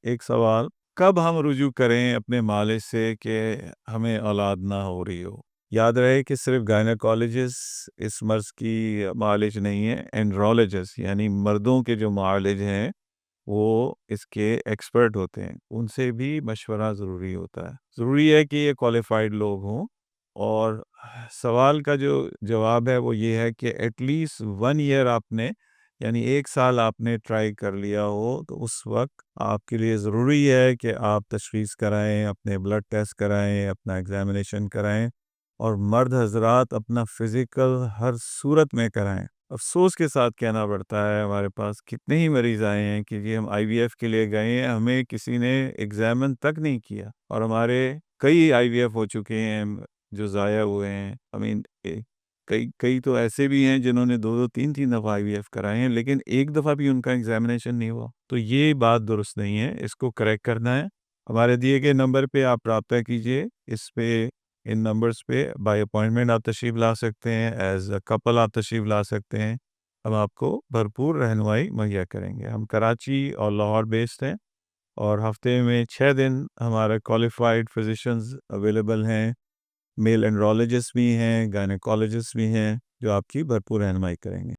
ایک سوال، کب ہم رجوع کریں اپنے معالج سے کہ ہمیں اولاد نہ ہو رہی ہو؟ یاد رہے کہ صرف گائنیکالوجسٹ اس مرض کی معالج نہیں ہے، اینڈرولوجسٹ یعنی مردوں کے جو معالج ہیں وہ اس کے ایکسپرٹ ہوتے ہیں، ان سے بھی مشورہ ضروری ہوتا ہے۔ ضروری ہے کہ یہ کوالیفائڈ لوگ ہوں، اور سوال کا جو جواب ہے وہ یہ ہے کہ ایٹ لیسٹ 1 ایئر آپ نے، یعنی 1 سال آپ نے ٹرائی کر لیا ہو، تو اس وقت آپ کے لیے ضروری ہے کہ آپ تشخیص کرائیں، اپنے بلڈ ٹیسٹ کرائیں، اپنا ایگزامینیشن کرائیں، اور مرد حضرات اپنا فزیکل ہر صورت میں کرائیں۔ افسوس کے ساتھ کہنا پڑتا ہے، ہمارے پاس کتنے ہی مریض آئے ہیں کہ ہم آئی وی ایف کے لیے گئے ہیں، ہمیں کسی نے ایگزامن تک نہیں کیا، اور ہمارے کئی آئی وی ایف ہو چکے ہیں جو ضائع ہوئے ہیں۔ کئی تو ایسے بھی ہیں جنہوں نے 2 3 دفعہ آئی وی ایف کرائے ہیں، لیکن ایک دفعہ بھی ان کا ایگزامینیشن نہیں ہوا۔ تو یہ بات درست نہیں ہے، اس کو کریکٹ کرنا ہے۔ ہمارے دیے گئے نمبر پہ آپ رابطہ کیجئے، اس پہ ان نمبرز پہ بائی اپوائنٹمنٹ آپ تشریف لا سکتے ہیں، ایز اے کپل آپ تشریف لا سکتے ہیں۔ ہم آپ کو بھرپور رہنمائی مہیا کریں گے۔ ہم کراچی اور لاہور بیسڈ ہیں، اور ہفتے میں 6 دن ہمارے کوالیفائڈ فزیشنز اویلیبل ہیں، میل اینڈرولوجسٹ بھی ہیں، گائنیکالوجسٹ بھی ہیں، جو آپ کی بھرپور رہنمائی کریں گے۔